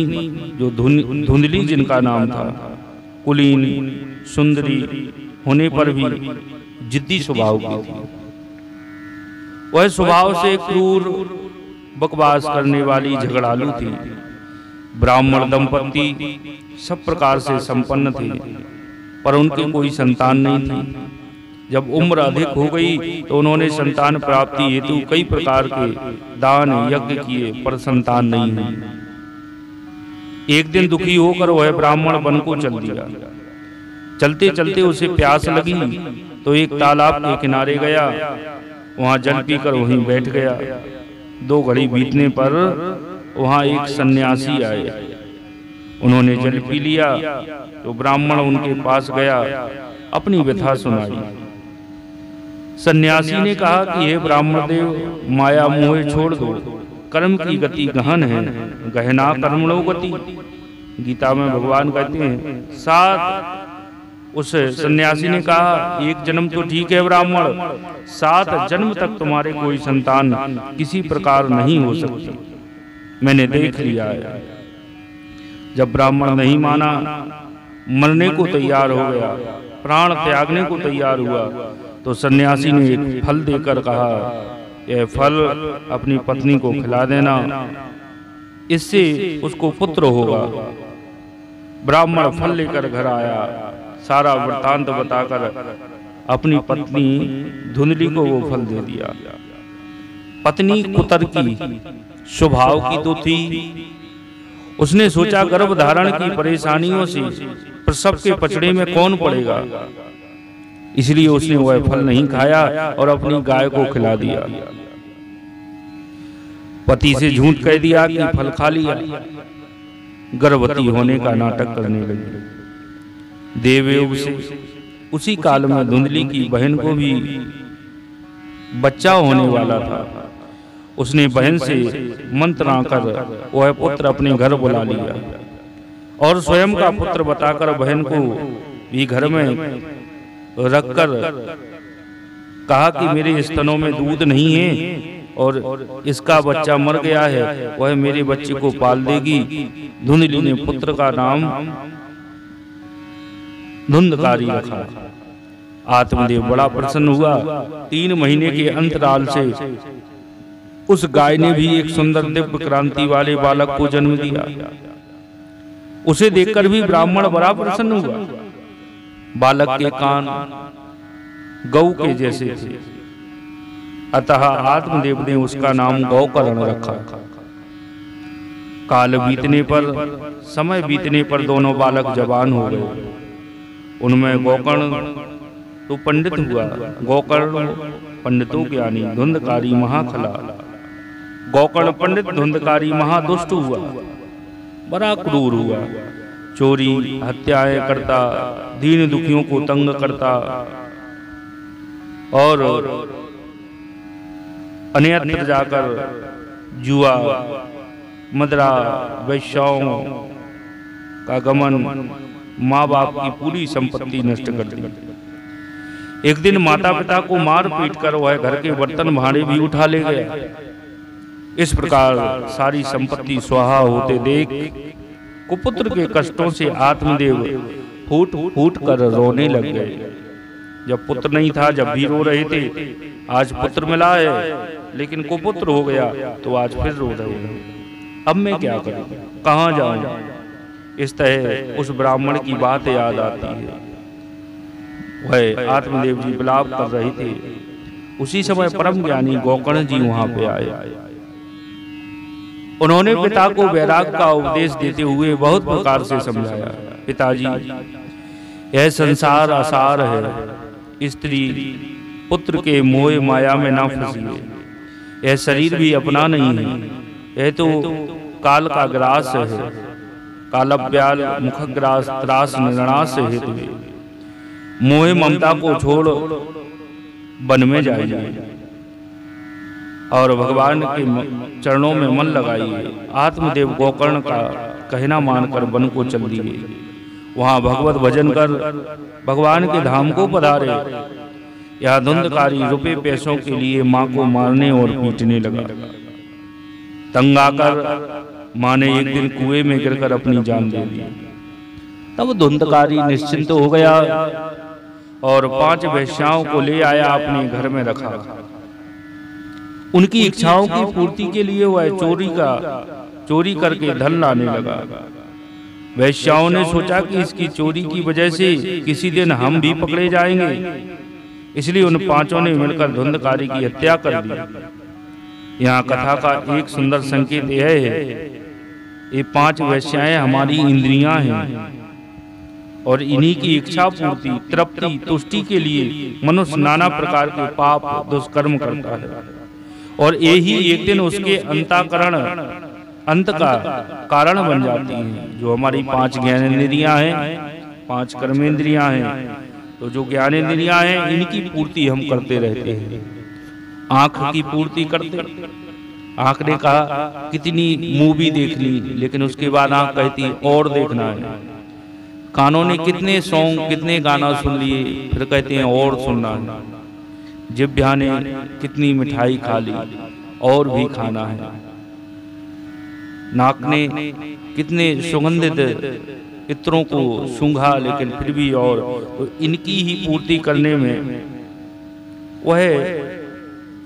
जो धुंधली जिनका नाम था, कुलीन सुंदरी होने पर भी जिद्दी स्वभाव की थी। वह स्वभाव से क्रूर बकवास करने वाली झगड़ालू थी। ब्राह्मण दंपति सब प्रकार से संपन्न थे, पर उनकी कोई संतान नहीं थी। जब उम्र अधिक हो गई तो उन्होंने संतान प्राप्ति हेतु कई प्रकार के दान यज्ञ किए, पर संतान नहीं हुई। एक दिन दुखी होकर वह ब्राह्मण वन को चल दिया। चलते चलते उसे प्यास लगी तो एक तालाब के किनारे गया। वहां जल पीकर वहीं बैठ गया। 2 घड़ी बीतने पर वहां एक सन्यासी आए। उन्होंने जल पी लिया तो ब्राह्मण उनके पास गया, अपनी व्यथा सुनाई। सन्यासी ने कहा कि हे ब्राह्मण देव, माया मोह छोड़ दो, कर्म की गति गहन है, गहना कर्मणो गति। गीता में भगवान कहते हैं। साथ उस सन्यासी ने कहा, एक जन्म तो ठीक है ब्राह्मण, 7 जन्म तक तुम्हारे कोई संतान किसी प्रकार नहीं हो सकती, मैंने देख लिया है। जब ब्राह्मण नहीं माना, मरने को तैयार हो गया, प्राण त्यागने को तैयार हुआ, तो सन्यासी ने एक फल देकर कहा, यह फल अपनी पत्नी को खिला देना, इससे उसको पुत्र होगा। ब्राह्मण फल लेकर घर आया, सारा वृत्तांत बताकर अपनी पत्नी धुंधली को वो फल दे दिया। पत्नी कुतर्की स्वभाव की तो थी। उसने सोचा गर्भ धारण की परेशानियों से प्रसव के पचड़े में कौन पड़ेगा, इसलिए उसने वह फल नहीं खाया और अपनी गाय को खिला दिया। पति से झूठ कह दिया कि फल खा लिया। गर्भवती होने का नाटक करने लगी। देवयोग से उसी काल में धुंधली की बहन को भी बच्चा होने वाला था। उसने बहन से मंत्रणा कर वह पुत्र अपने घर बुला लिया और स्वयं का पुत्र बताकर बहन को भी घर में रखकर कहा कि मेरे स्तनों में दूध नहीं है और इसका बच्चा मर गया है, वह मेरे बच्चे को पाल देगी। धुंधली ने पुत्र का नाम धुंधकारी रखा। आत्मदेव बड़ा प्रसन्न हुआ। 3 महीने के अंतराल से उस गाय ने भी एक सुंदर दिव्य क्रांति वाले बालक को जन्म दिया। उसे देखकर भी ब्राह्मण बड़ा प्रसन्न हुआ। बालक के कान गौ के जैसे थे, अतः आत्मदेव ने उसका नाम गौकर्ण रखा। काल बीतने पर, समय बीतने पर दोनों बालक जवान हो गए। उनमें गौकर्ण तो पंडित हुआ, गौकर्ण पंडितों के यानी धुंधकारी महाखला। गौकर्ण पंडित, धुंधकारी महादुष्ट हुआ, बड़ा क्रूर हुआ। चोरी हत्याएं करता, दीन दुखियों को तंग करता और अन्यत्र जाकर जुआ, मदरा, वैश्याओं का गमन, माँ बाप की पूरी संपत्ति नष्ट कर दी। एक दिन माता पिता को मार पीट कर वह घर के बर्तन भांडे भी उठा ले गया। इस प्रकार सारी संपत्ति स्वाहा होते देख कुपुत्र के कष्टों से आत्मदेव फूट फूट कर रोने लग गए। जब पुत्र नहीं था जब भी रो रहे थे, आज पुत्र मिला है लेकिन कुपुत्र हो गया तो आज फिर रो रहे हैं। अब मैं क्या करूं, कहां जाऊं? इस तरह उस ब्राह्मण की बात याद आती है। वह आत्मदेव जी विलाप कर रहे थे। उसी समय परम ज्ञानी गौकर्ण जी वहां पे आए। उन्होंने पिता को वैराग का उपदेश देते हुए बहुत प्रकार से समझाया। पिताजी, यह संसार आसार है, स्त्री पुत्र के मोह माया में ना फंसिए। यह शरीर भी अपना नहीं है, यह तो काल का ग्रास है। कालव्याल मुखग्रास त्रास निर्णास हेतु मोह ममता को छोड़ वन में जाइए और भगवान के चरणों में मन लगाइए। आत्मदेव गोकर्ण का कहना मानकर वन को चल दिए। वहां भगवत भजन कर भगवान के धाम को पधारे। यह धुंधकारी रुपए पैसों के लिए मां को मारने और पीटने लगा। तंग आकर मां ने एक दिन कुएं में गिरकर अपनी जान दे दी। तब धुंधकारी निश्चिंत हो गया और 5 वेश्याओं को ले आया, अपने घर में रखा। उनकी इच्छाओं की पूर्ति के लिए वह चोरी करके धन लाने लगा। वैश्याओं ने सोचा कि इसकी चोरी की वजह से किसी दिन हम भी पकड़े जाएंगे, इसलिए उन 5 ने मिलकर धुंधकारी की हत्या कर दी। यहाँ कथा का एक सुंदर संकेत यह है, ये 5 वैश्याएं हमारी इंद्रियां हैं और इन्हीं की इच्छा पूर्ति, तृप्ति, तुष्टि के लिए मनुष्य नाना प्रकार के पाप दुष्कर्म करता है और यही एक दिन उसके अंत का कारण बन जाती हैं। जो हमारी 5 ज्ञानेंद्रियां हैं, 5 कर्मेंद्रियां हैं, तो जो ज्ञानेंद्रियां हैं इनकी पूर्ति हम करते रहते हैं। आंख की पूर्ति करते, आंख ने कहा कितनी मूवी देख ली, लेकिन उसके बाद आंख कहती और देखना है। कानों ने कितने सॉन्ग, कितने गाना सुन लिए, फिर कहते हैं और सुनना है। जिह्वा ने कितनी मिठाई खा ली, और भी खाना है। नाक ने कितने सुगंधित इत्रों को सूंघा, लेकिन फिर भी और, तो इनकी ही पूर्ति करने में वह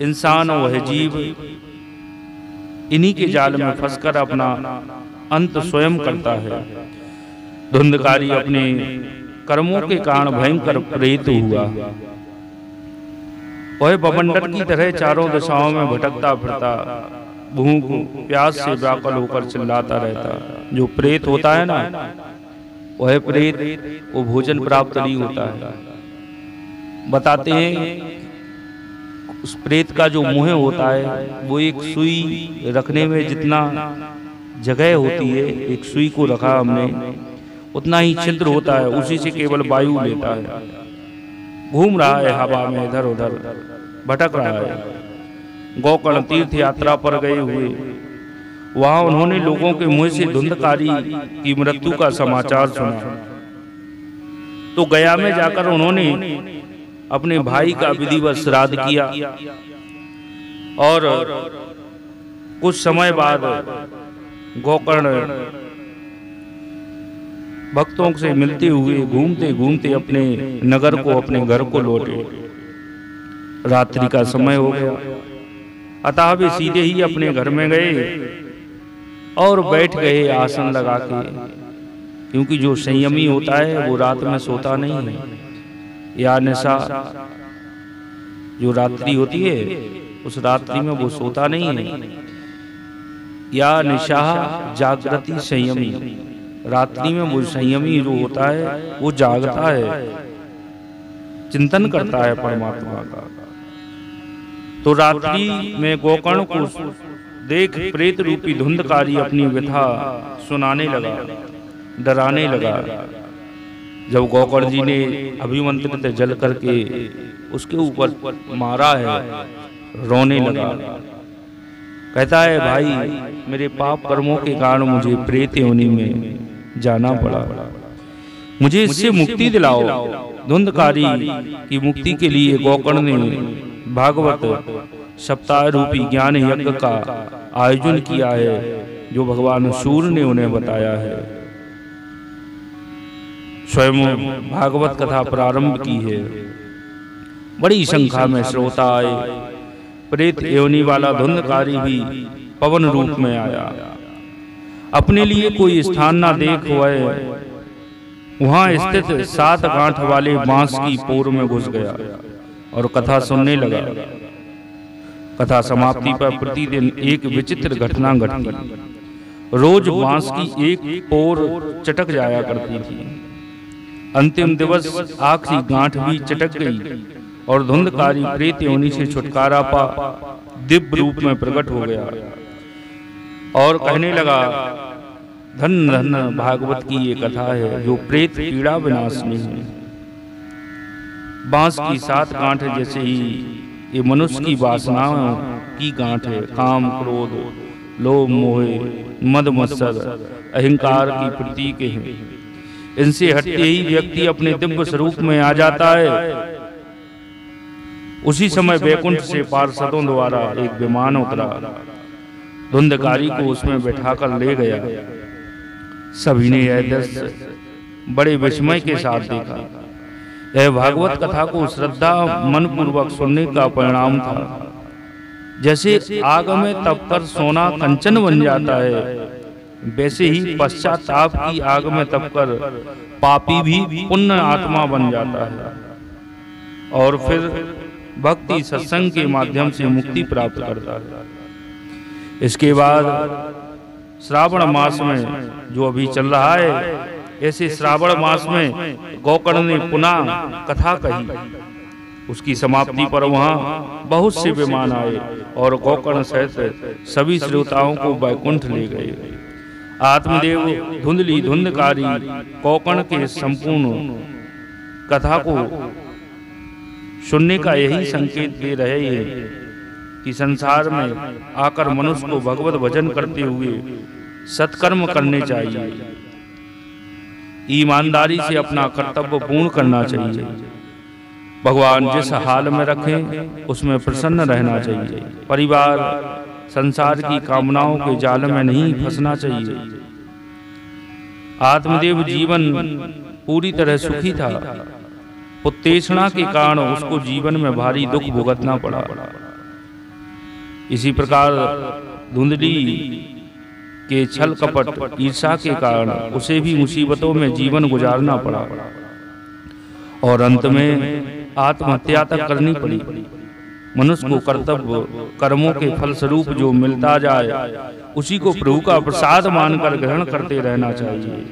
इंसान, वह जीव इन्हीं के जाल में फंसकर अपना अंत स्वयं करता है। धुंधकारी अपने कर्मों के कारण भयंकर प्रेत हुआ। वह बवंडर की तरह चारों दिशाओं में भटकता फिरता, भूख प्यास से व्याकुल होकर चिल्लाता रहता। जो प्रेत होता है ना, वह प्रेत वो भोजन प्राप्त नहीं होता है। बताते हैं उस प्रेत का जो मुंह होता है, वो एक सुई रखने में जितना जगह होती है, एक सुई को रखा हमने, उतना ही छिद्र होता है, उसी से केवल वायु लेता है। घूम रहा है हवा में, इधर उधर भटक रहा है। गोकर्ण तीर्थ यात्रा पर गए हुए वहां उन्होंने लोगों के मुंह से धुंधकारी की मृत्यु का समाचार सुना। तो गया में जाकर उन्होंने अपने भाई का विधिवत श्राद्ध किया और कुछ समय बाद गोकर्ण भक्तों से मिलते हुए घूमते घूमते अपने नगर को, अपने घर को लौटे। रात्रि का समय हो गया, अतः वे सीधे ही अपने घर में गए और बैठ गए आसन लगा के, क्योंकि जो संयमी होता है वो रात में सोता नहीं है। या निशा जो रात्रि होती है उस रात्रि में वो सोता नहीं है। या निशा जागृति संयमी, रात्रि में वो संयमी जो होता है वो जागता है, चिंतन करता है परमात्मा का। तो रात्रि में गोकर्ण को देख प्रेत रूपी धुंधकारी अपनी व्यथा सुनाने लगा, डराने लगा। जब गोकर्ण जी ने अभिमंत्रित जल करके उसके ऊपर मारा है, रोने लगा। कहता है, भाई मेरे पाप कर्मों के कारण मुझे प्रेत योनि में जाना पड़ा, मुझे इससे मुक्ति दिलाओ। धुंधकारी की मुक्ति के लिए गोकर्ण ने भागवत सप्ताह रूपी ज्ञान यज्ञ का आयोजन किया है, जो भगवान सूर्य ने उन्हें बताया है। स्वयं भागवत कथा प्रारंभ की है। बड़ी संख्या में श्रोता आए। प्रेत योनि वाला धुंधकारी भी पवन रूप में आया। अपने लिए कोई स्थान ना देख हुए वहां स्थित 7 गांठ वाले बांस की पोर में घुस गया और कथा सुनने लगा। कथा समाप्ति पर प्रतिदिन एक विचित्र घटना घटती। रोज बांस की एक पोर चटक जाया करती थी। अंतिम दिवस आखिरी गांठ भी चटक गई और धुंधकारी प्रेत योनि से छुटकारा पा दिव्य रूप में प्रकट हो गया और कहने लगा, धन धन भागवत की ये कथा है जो प्रेत पीड़ा विनाशनी है। बांस की 7 गांठ जैसे ही ये मनुष्य की वासनाओं की गांठ है। काम, क्रोध, लोभ, मोह, मद मत्सर, अहंकार की प्रतीक हैं। इनसे हटते ही व्यक्ति अपने दिव्य स्वरूप में आ जाता है। उसी समय वैकुंठ से पार्षदों द्वारा एक विमान उतरा, धुंधकारी को उसमें बैठाकर ले गया। सभी ने यह दृश्य बड़े विस्मय के साथ देखा। यह भागवत कथा को श्रद्धा मन पूर्वक सुनने का परिणाम था। जैसे आग में तपकर सोना कंचन बन जाता है, वैसे ही पश्चाताप की आग में तपकर पापी भी पुण्य आत्मा बन जाता है और फिर भक्ति सत्संग के माध्यम से मुक्ति प्राप्त करता है। इसके बाद श्रावण मास में जो अभी चल रहा है, ऐसे श्रावण मास में गोकर्ण ने पुनः कथा कही। उसकी समाप्ति पर वहां बहुत से विमान आए और गोकर्ण सहित सभी श्रोताओं को वैकुंठ ले गए। आत्मदेव धुंधली धुंधकारी गोकर्ण के संपूर्ण कथा को सुनने का यही संकेत दे रहे हैं कि संसार में आकर मनुष्य को भगवत भजन करते हुए सत्कर्म करने चाहिए। ईमानदारी से अपना कर्तव्य पूर्ण करना चाहिए। भगवान जिस हाल में रखें उसमें प्रसन्न रहना चाहिए। परिवार, संसार की कामनाओं के जाल में नहीं फंसना चाहिए। आत्मदेव जीवन पूरी तरह सुखी था। उत्तेजना के कारण उसको जीवन में भारी दुख भुगतना पड़ा। इसी प्रकार धुंधली के छल कपट ईर्षा के कारण उसे भी मुसीबतों में जीवन गुजारना पड़ा और अंत में आत्महत्या तक करनी पड़ी। मनुष्य को कर्तव्य कर्मों के फलस्वरूप जो मिलता जाए उसी को प्रभु का प्रसाद मानकर ग्रहण करते रहना चाहिए।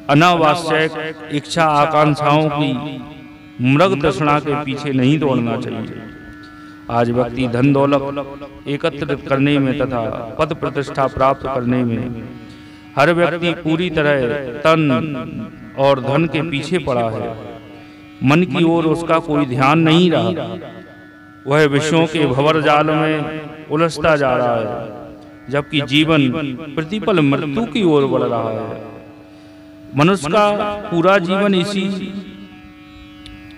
अनावश्यक इच्छा आकांक्षाओं की मृग तृष्णा के पीछे नहीं दौड़ना चाहिए। आज व्यक्ति धन दौलत एकत्रित करने में तथा पद प्रतिष्ठा प्राप्त करने में हर व्यक्ति पूरी तरह तन और धन के पीछे पड़ा है। मन की ओर उसका कोई ध्यान नहीं रहा। वह विषयों के भंवर जाल में उलझता जा रहा है, जबकि जीवन प्रतिपल मृत्यु की ओर बढ़ रहा है। मनुष्य का पूरा जीवन इसी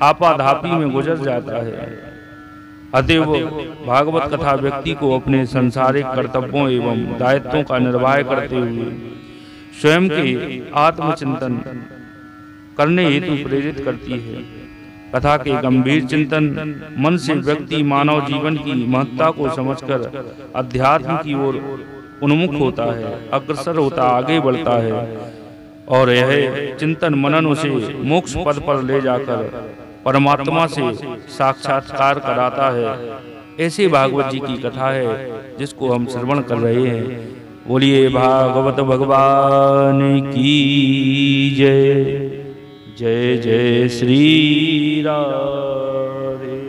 आपाधापी में गुजर जाता है। अतएव भागवत कथा व्यक्ति को अपने सांसारिक कर्तव्यों एवं दायित्वों का निर्वाह करते हुए स्वयं के आत्मचिंतन करने हेतु प्रेरित करती है। कथा के गंभीर चिंतन मन से व्यक्ति मानव जीवन की महत्ता को समझकर अध्यात्म की ओर उन्मुख होता है, अग्रसर होता, आगे बढ़ता है, और यह चिंतन मनन उसे मोक्ष पद पर ले जाकर परमात्मा से साक्षात्कार कराता है। ऐसे भागवत जी की कथा है जिसको हम श्रवण कर रहे हैं। बोलिए भागवत भगवान की जय। जय जय श्री राधे।